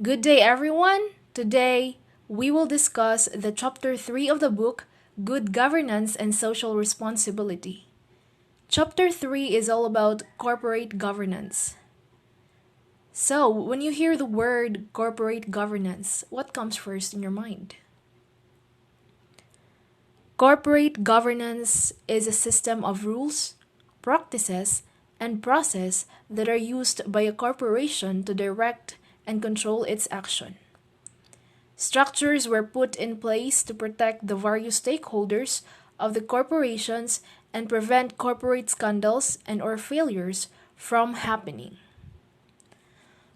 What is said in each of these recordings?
Good day, everyone. Today, we will discuss the chapter 3 of the book, Good Governance and Social Responsibility. Chapter 3 is all about corporate governance. So, when you hear the word corporate governance, what comes first in your mind? Corporate governance is a system of rules, practices, and process that are used by a corporation to direct and control its action. Structures were put in place to protect the various stakeholders of the corporations and prevent corporate scandals and or failures from happening.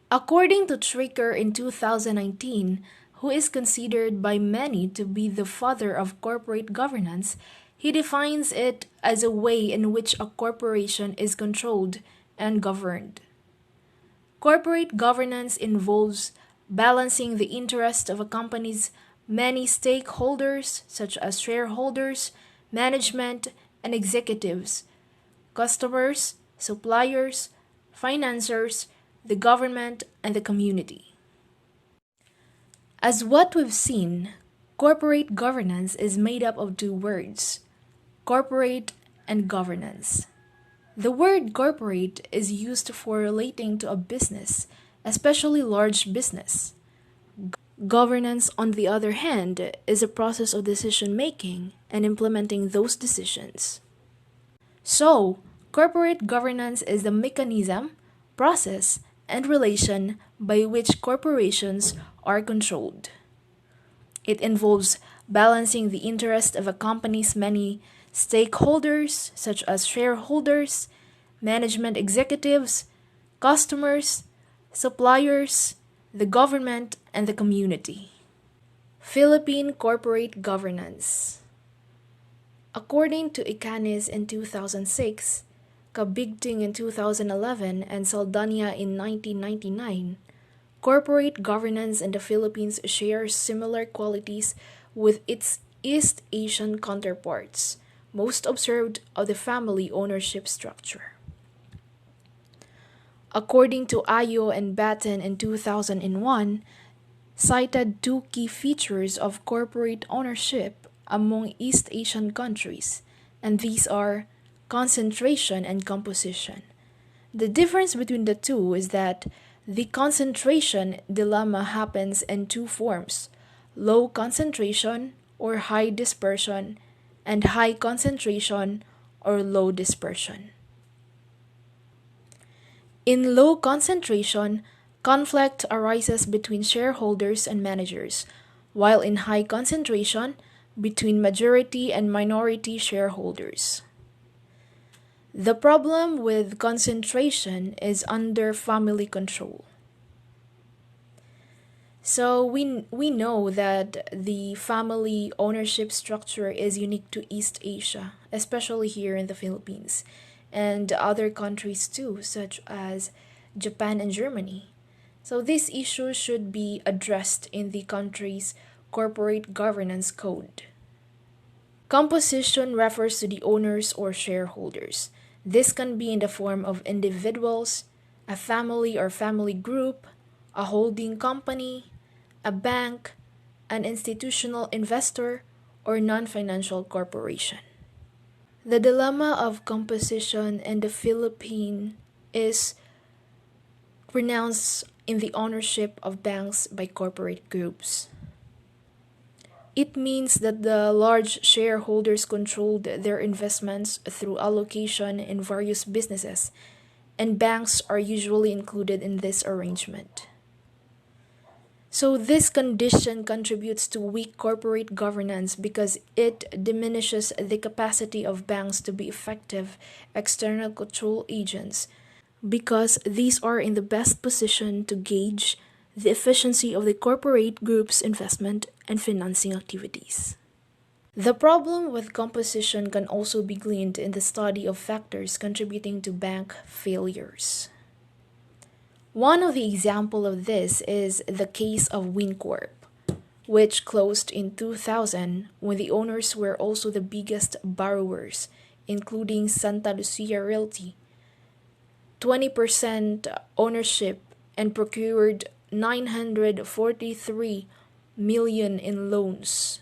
According to Tricker in 2019, who is considered by many to be the father of corporate governance, he defines it as a way in which a corporation is controlled and governed. Corporate governance involves balancing the interest of a company's many stakeholders, such as shareholders, management, and executives, customers, suppliers, financiers, the government, and the community. As what we've seen, corporate governance is made up of two words: corporate and governance. The word corporate is used for relating to a business, especially large business. Governance, on the other hand, is a process of decision making and implementing those decisions. So, corporate governance is the mechanism, process, and relation by which corporations are controlled. It involves balancing the interest of a company's many stakeholders, such as shareholders, management executives, customers, suppliers, the government, and the community. Philippine corporate governance. According to Icanis in 2006, Kabigting in 2011, and Saldana in 1999, corporate governance in the Philippines shares similar qualities with its East Asian counterparts, most observed of the family ownership structure. According to Ayo and Batten in 2001, cited two key features of corporate ownership among East Asian countries, and these are concentration and composition. The difference between the two is that the concentration dilemma happens in two forms: low concentration or high dispersion, and high concentration or low dispersion. In low concentration, conflict arises between shareholders and managers, while in high concentration, between majority and minority shareholders. The problem with concentration is under family control. So we know that the family ownership structure is unique to East Asia, especially here in the Philippines, and other countries too, such as Japan and Germany. So these issues should be addressed in the country's corporate governance code. Composition refers to the owners or shareholders. This can be in the form of individuals, a family or family group, a holding company, a bank, an institutional investor, or non-financial corporation. The dilemma of composition in the Philippines is pronounced in the ownership of banks by corporate groups. It means that the large shareholders controlled their investments through allocation in various businesses, and banks are usually included in this arrangement. So, this condition contributes to weak corporate governance because it diminishes the capacity of banks to be effective external control agents, because these are in the best position to gauge the efficiency of the corporate group's investment and financing activities. The problem with composition can also be gleaned in the study of factors contributing to bank failures. One of the examples of this is the case of WinCorp, which closed in 2000 when the owners were also the biggest borrowers, including Santa Lucia Realty, 20% ownership, and procured 943 million in loans.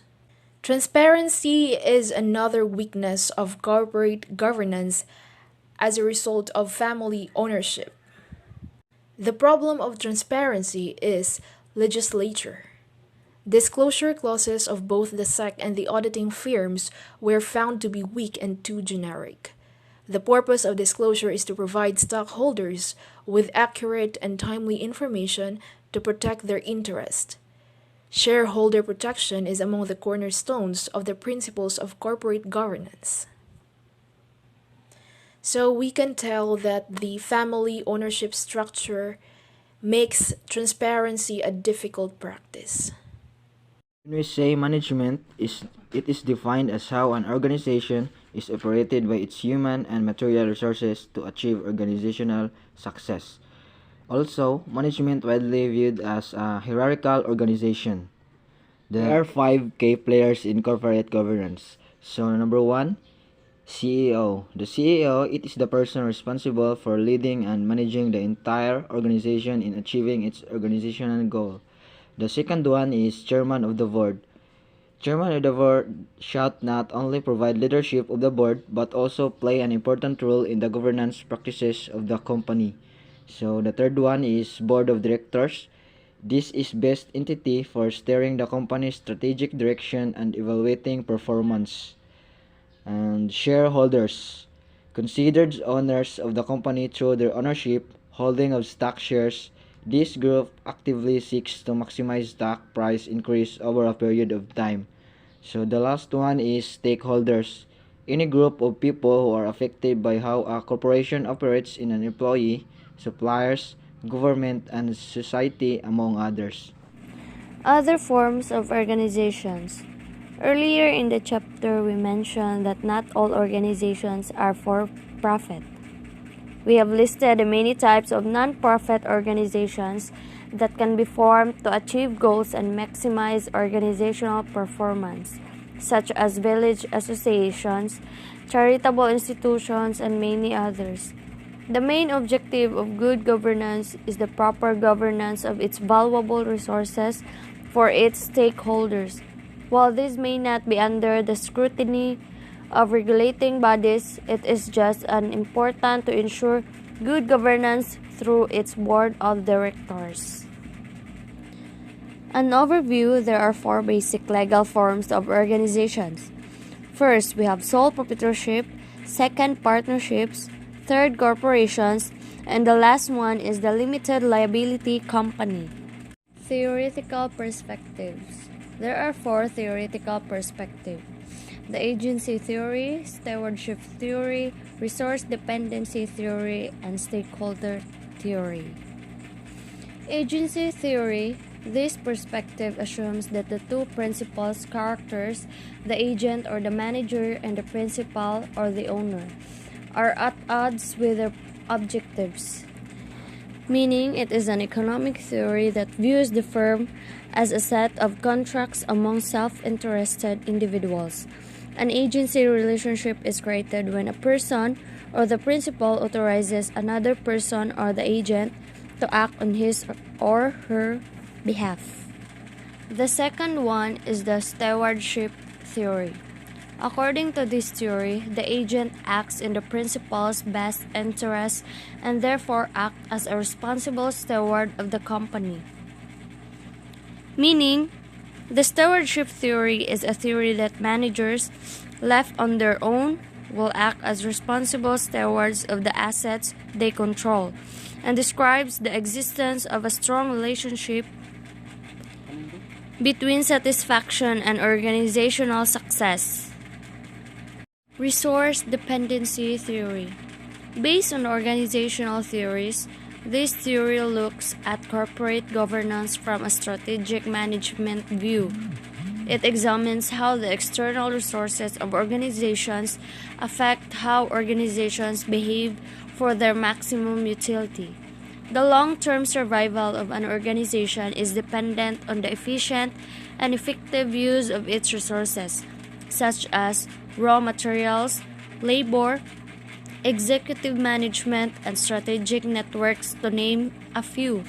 Transparency is another weakness of corporate governance as a result of family ownership. The problem of transparency is legislature. Disclosure clauses of both the SEC and the auditing firms were found to be weak and too generic. The purpose of disclosure is to provide stockholders with accurate and timely information to protect their interest. Shareholder protection is among the cornerstones of the principles of corporate governance. So we can tell that the family ownership structure makes transparency a difficult practice. When we say management, it is defined as how an organization is operated by its human and material resources to achieve organizational success. Also, management widely viewed as a hierarchical organization. There are 5 key players in corporate governance. So number 1, CEO. The CEO, it is the person responsible for leading and managing the entire organization in achieving its organizational goal. The second one is Chairman of the Board. Chairman of the Board shall not only provide leadership of the board but also play an important role in the governance practices of the company. So the third one is Board of Directors. This is best entity for steering the company's strategic direction and evaluating performance. And shareholders, considered owners of the company through their ownership, holding of stock shares. This group actively seeks to maximize stock price increase over a period of time. So the last one is stakeholders. Any group of people who are affected by how a corporation operates in an employee, suppliers, government, and society, among others. Other forms of organizations. Earlier in the chapter, we mentioned that not all organizations are for profit. We have listed the many types of non-profit organizations that can be formed to achieve goals and maximize organizational performance, such as village associations, charitable institutions, and many others. The main objective of good governance is the proper governance of its valuable resources for its stakeholders. While this may not be under the scrutiny of regulating bodies, it is just as important to ensure good governance through its board of directors. An overview: there are 4 basic legal forms of organizations. First, we have sole proprietorship, second, partnerships, third, corporations, and the last one is the limited liability company. Theoretical perspectives. There are 4 theoretical perspectives: the agency theory, stewardship theory, resource dependency theory, and stakeholder theory. Agency theory. This perspective assumes that the two principal characters, the agent or the manager and the principal or the owner, are at odds with their objectives, meaning it is an economic theory that views the firm as a set of contracts among self-interested individuals. An agency relationship is created when a person or the principal authorizes another person or the agent to act on his or her behalf. The second one is the stewardship theory. According to this theory, the agent acts in the principal's best interest and therefore acts as a responsible steward of the company. Meaning, the stewardship theory is a theory that managers, left on their own, will act as responsible stewards of the assets they control, and describes the existence of a strong relationship between satisfaction and organizational success. Resource dependency theory. Based on organizational theories, this theory looks at corporate governance from a strategic management view. It examines how the external resources of organizations affect how organizations behave for their maximum utility. The long-term survival of an organization is dependent on the efficient and effective use of its resources, such as raw materials, labor, executive management, and strategic networks, to name a few.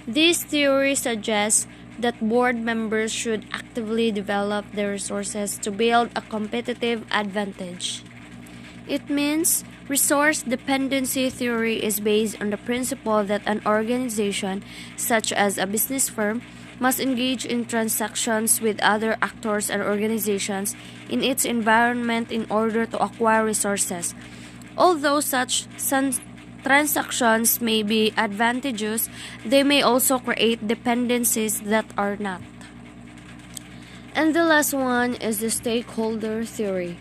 This theory suggests that board members should actively develop their resources to build a competitive advantage. It means resource dependency theory is based on the principle that an organization, such as a business firm, must engage in transactions with other actors and organizations in its environment in order to acquire resources. Although such transactions may be advantageous, they may also create dependencies that are not. And the last one is the stakeholder theory.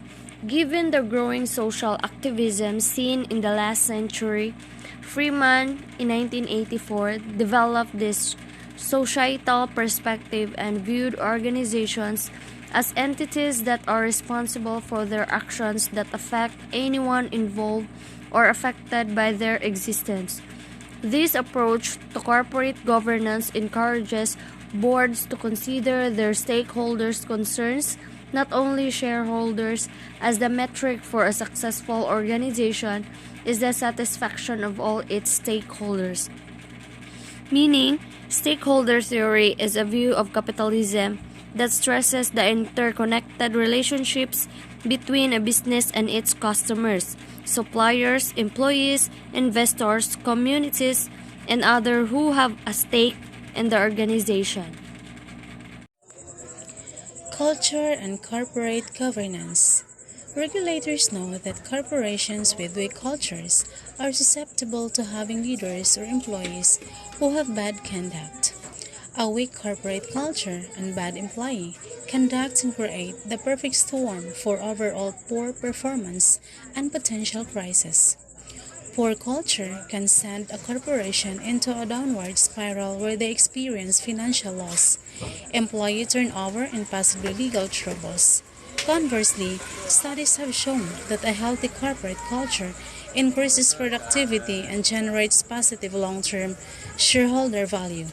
Given the growing social activism seen in the last century, Freeman in 1984 developed this societal perspective and viewed organizations as entities that are responsible for their actions that affect anyone involved or affected by their existence. This approach to corporate governance encourages boards to consider their stakeholders' concerns, not only shareholders, as the metric for a successful organization is the satisfaction of all its stakeholders. Meaning, stakeholder theory is a view of capitalism that stresses the interconnected relationships between a business and its customers, suppliers, employees, investors, communities, and others who have a stake in the organization. Culture and corporate governance. Regulators know that corporations with weak cultures are susceptible to having leaders or employees who have bad conduct. A weak corporate culture and bad employee conduct can create the perfect storm for overall poor performance and potential crisis. Poor culture can send a corporation into a downward spiral where they experience financial loss, employee turnover, and possibly legal troubles. Conversely, studies have shown that a healthy corporate culture increases productivity and generates positive long-term shareholder value.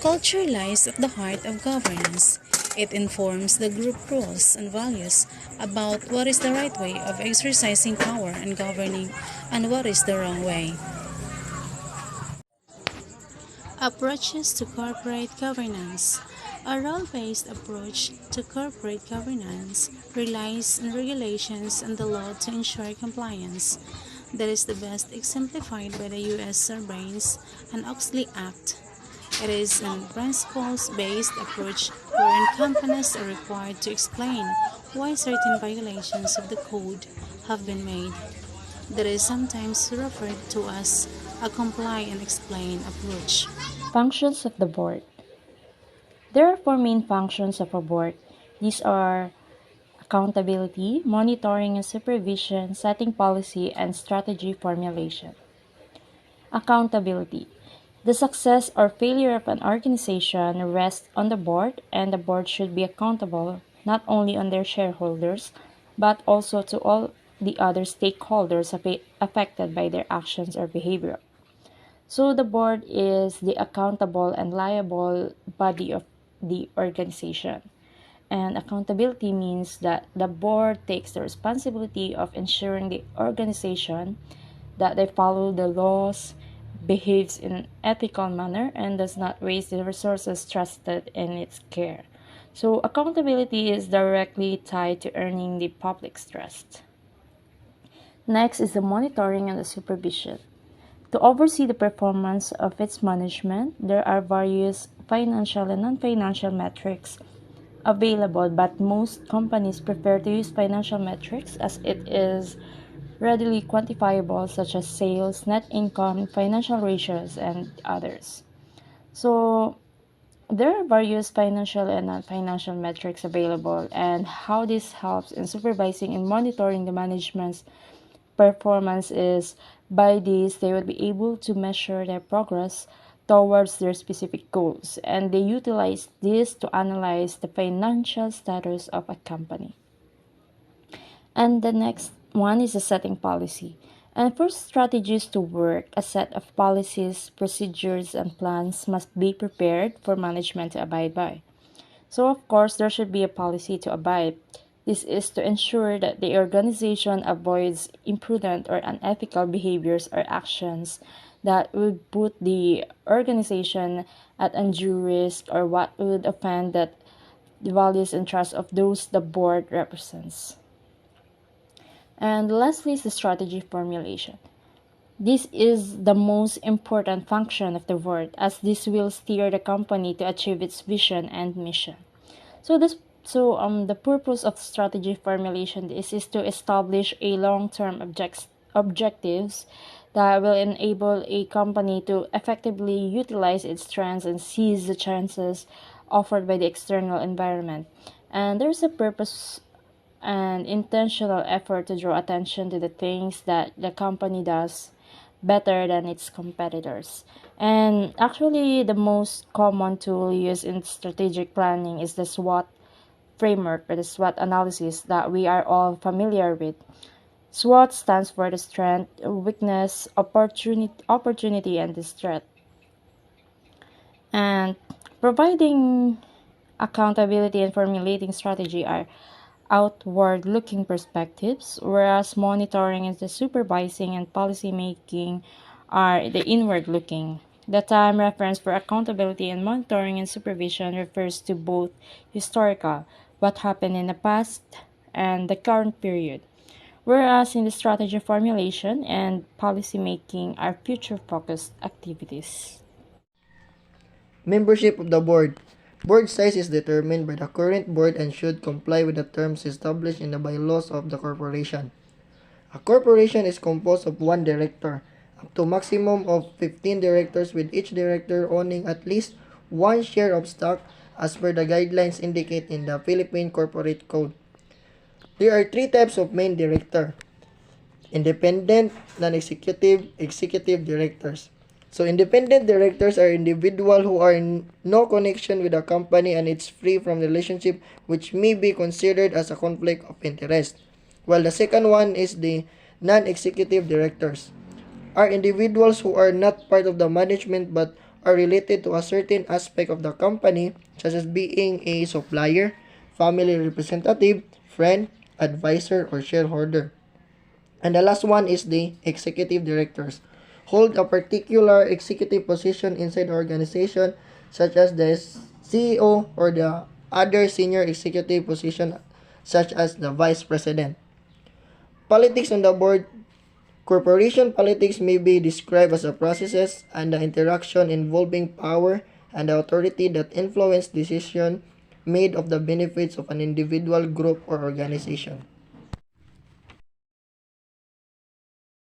Culture lies at the heart of governance. It informs the group rules and values about what is the right way of exercising power and governing and what is the wrong way. Approaches to corporate governance. A role-based approach to corporate governance relies on regulations and the law to ensure compliance. That is the best exemplified by the U.S. Sarbanes-Oxley Act. It is a principles-based approach wherein companies are required to explain why certain violations of the code have been made. That is sometimes referred to as a comply and explain approach. Functions of the board. There are four main functions of a board. These are accountability, monitoring and supervision, setting policy, and strategy formulation. Accountability. The success or failure of an organization rests on the board, and the board should be accountable not only on their shareholders, but also to all the other stakeholders affected by their actions or behavior. So the board is the accountable and liable body of the organization. And accountability means that the board takes the responsibility of ensuring the organization that they follow the laws, behaves in an ethical manner, and does not waste the resources trusted in its care. So accountability is directly tied to earning the public's trust. Next is the monitoring and the supervision. To oversee the performance of its management, there are various financial and non-financial metrics available, but most companies prefer to use financial metrics as it is readily quantifiable, such as sales, net income, financial ratios, and others. So there are various financial and non-financial metrics available, and how this helps in supervising and monitoring the management's performance is by this they will be able to measure their progress towards their specific goals, and they utilize this to analyze the financial status of a company. And the next one is the setting policy. And for strategies to work, a set of policies, procedures, and plans must be prepared for management to abide by. So, of course, there should be a policy to abide. This is to ensure that the organization avoids imprudent or unethical behaviors or actions that would put the organization at undue risk or what would offend that the values and trust of those the board represents. And lastly is the strategy formulation. This is the most important function of the board, as this will steer the company to achieve its vision and mission. The purpose of strategy formulation is to establish a long-term objectives that will enable a company to effectively utilize its strengths and seize the chances offered by the external environment. And there's a purpose and intentional effort to draw attention to the things that the company does better than its competitors. And actually, the most common tool used in strategic planning is the SWOT framework or the SWOT analysis that we are all familiar with. SWOT stands for the strength, weakness, opportunity, and the threat. And providing accountability and formulating strategy are outward-looking perspectives, whereas monitoring and the supervising and policy making are the inward-looking. The time reference for accountability and monitoring and supervision refers to both historical, what happened in the past, and the current period, whereas in the strategy formulation and policy making are future-focused activities. Membership of the board. Board size is determined by the current board and should comply with the terms established in the bylaws of the corporation. A corporation is composed of one director, up to maximum of 15 directors, with each director owning at least one share of stock as per the guidelines indicated in the Philippine Corporate Code. There are three types of main director: independent, non-executive, executive directors. So independent directors are individuals who are in no connection with the company and it's free from relationship which may be considered as a conflict of interest. While the second one is the non-executive directors, are individuals who are not part of the management but are related to a certain aspect of the company, such as being a supplier, family representative, friend, advisor, or shareholder. And the last one is the executive directors, hold a particular executive position inside the organization, such as the CEO or the other senior executive position, such as the vice president. Politics on the board. Corporation politics may be described as the processes and the interaction involving power and the authority that influence decision made of the benefits of an individual, group, or organization.